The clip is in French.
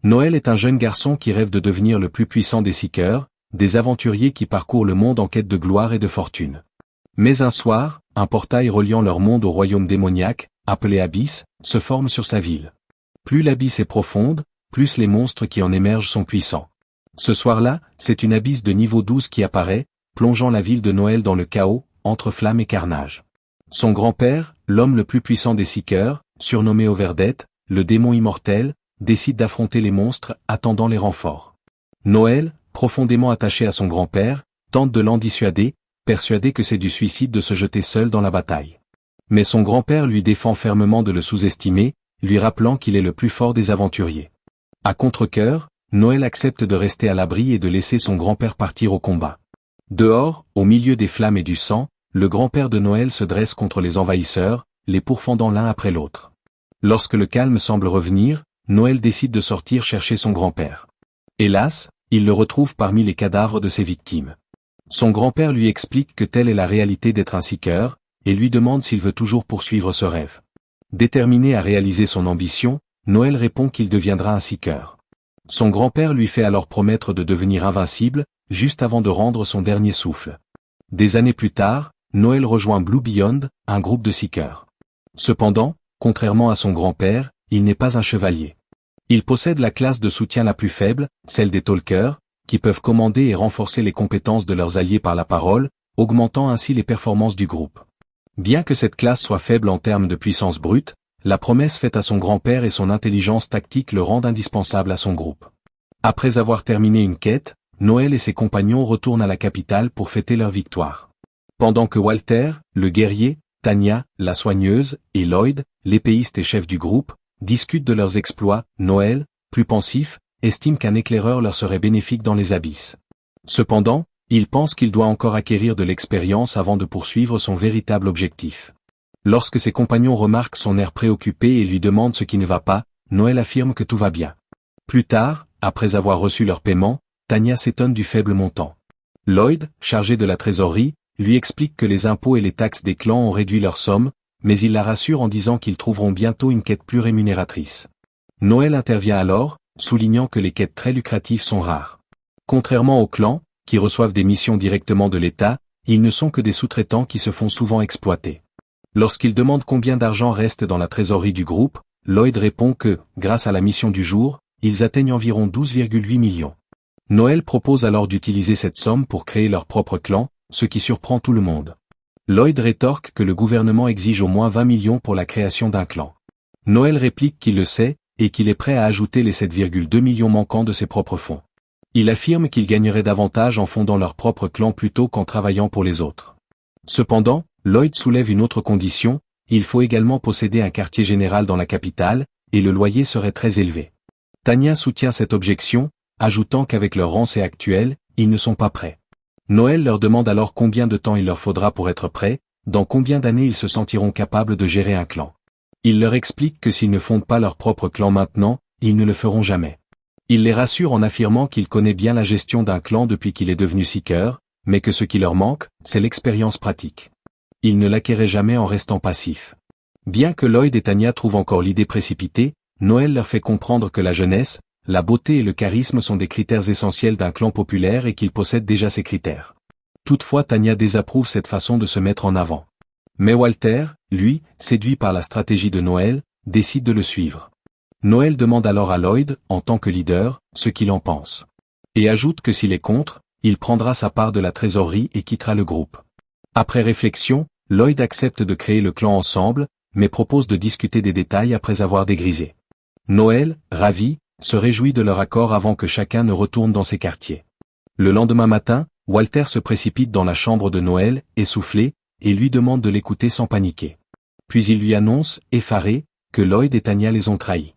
Noël est un jeune garçon qui rêve de devenir le plus puissant des Seekers, des aventuriers qui parcourent le monde en quête de gloire et de fortune. Mais un soir, un portail reliant leur monde au royaume démoniaque, appelé Abyss, se forme sur sa ville. Plus l'abysse est profonde, plus les monstres qui en émergent sont puissants. Ce soir-là, c'est une abysse de niveau 12 qui apparaît, plongeant la ville de Noël dans le chaos, entre flammes et carnage. Son grand-père, l'homme le plus puissant des Seekers, surnommé Overdette, le démon immortel, décide d'affronter les monstres, attendant les renforts. Noël, profondément attaché à son grand-père, tente de l'en dissuader, persuadé que c'est du suicide de se jeter seul dans la bataille. Mais son grand-père lui défend fermement de le sous-estimer, lui rappelant qu'il est le plus fort des aventuriers. À contre-cœur, Noël accepte de rester à l'abri et de laisser son grand-père partir au combat. Dehors, au milieu des flammes et du sang, le grand-père de Noël se dresse contre les envahisseurs, les pourfendant l'un après l'autre. Lorsque le calme semble revenir, Noël décide de sortir chercher son grand-père. Hélas, il le retrouve parmi les cadavres de ses victimes. Son grand-père lui explique que telle est la réalité d'être un Seeker, et lui demande s'il veut toujours poursuivre ce rêve. Déterminé à réaliser son ambition, Noël répond qu'il deviendra un Seeker. Son grand-père lui fait alors promettre de devenir invincible, juste avant de rendre son dernier souffle. Des années plus tard, Noël rejoint Blue Beyond, un groupe de Seekers. Cependant, contrairement à son grand-père, il n'est pas un chevalier. Il possède la classe de soutien la plus faible, celle des Talkers, qui peuvent commander et renforcer les compétences de leurs alliés par la parole, augmentant ainsi les performances du groupe. Bien que cette classe soit faible en termes de puissance brute, la promesse faite à son grand-père et son intelligence tactique le rendent indispensable à son groupe. Après avoir terminé une quête, Noël et ses compagnons retournent à la capitale pour fêter leur victoire. Pendant que Walter, le guerrier, Tanya, la soigneuse, et Lloyd, l'épéiste et chef du groupe, discutent de leurs exploits, Noël, plus pensif, estime qu'un éclaireur leur serait bénéfique dans les abysses. Cependant, il pense qu'il doit encore acquérir de l'expérience avant de poursuivre son véritable objectif. Lorsque ses compagnons remarquent son air préoccupé et lui demandent ce qui ne va pas, Noël affirme que tout va bien. Plus tard, après avoir reçu leur paiement, Tanya s'étonne du faible montant. Lloyd, chargé de la trésorerie, lui explique que les impôts et les taxes des clans ont réduit leur somme, mais il la rassure en disant qu'ils trouveront bientôt une quête plus rémunératrice. Noël intervient alors, soulignant que les quêtes très lucratives sont rares. Contrairement aux clans, qui reçoivent des missions directement de l'État, ils ne sont que des sous-traitants qui se font souvent exploiter. Lorsqu'il demande combien d'argent reste dans la trésorerie du groupe, Lloyd répond que, grâce à la mission du jour, ils atteignent environ 12,8 millions. Noël propose alors d'utiliser cette somme pour créer leur propre clan, ce qui surprend tout le monde. Lloyd rétorque que le gouvernement exige au moins 20 millions pour la création d'un clan. Noël réplique qu'il le sait, et qu'il est prêt à ajouter les 7,2 millions manquants de ses propres fonds. Il affirme qu'il gagnerait davantage en fondant leur propre clan plutôt qu'en travaillant pour les autres. Cependant, Lloyd soulève une autre condition, il faut également posséder un quartier général dans la capitale, et le loyer serait très élevé. Tanya soutient cette objection, ajoutant qu'avec leur rancée actuelle, ils ne sont pas prêts. Noël leur demande alors combien de temps il leur faudra pour être prêts, dans combien d'années ils se sentiront capables de gérer un clan. Il leur explique que s'ils ne fondent pas leur propre clan maintenant, ils ne le feront jamais. Il les rassure en affirmant qu'il connaît bien la gestion d'un clan depuis qu'il est devenu Seeker, mais que ce qui leur manque, c'est l'expérience pratique. Il ne l'acquérait jamais en restant passif. Bien que Lloyd et Tanya trouvent encore l'idée précipitée, Noël leur fait comprendre que la jeunesse, la beauté et le charisme sont des critères essentiels d'un clan populaire et qu'il possède déjà ces critères. Toutefois Tanya désapprouve cette façon de se mettre en avant. Mais Walter, lui, séduit par la stratégie de Noël, décide de le suivre. Noël demande alors à Lloyd, en tant que leader, ce qu'il en pense. Et ajoute que s'il est contre, il prendra sa part de la trésorerie et quittera le groupe. Après réflexion, Lloyd accepte de créer le clan ensemble, mais propose de discuter des détails après avoir dégrisé. Noël, ravi, se réjouit de leur accord avant que chacun ne retourne dans ses quartiers. Le lendemain matin, Walter se précipite dans la chambre de Noël, essoufflé, et lui demande de l'écouter sans paniquer. Puis il lui annonce, effaré, que Lloyd et Tanya les ont trahis.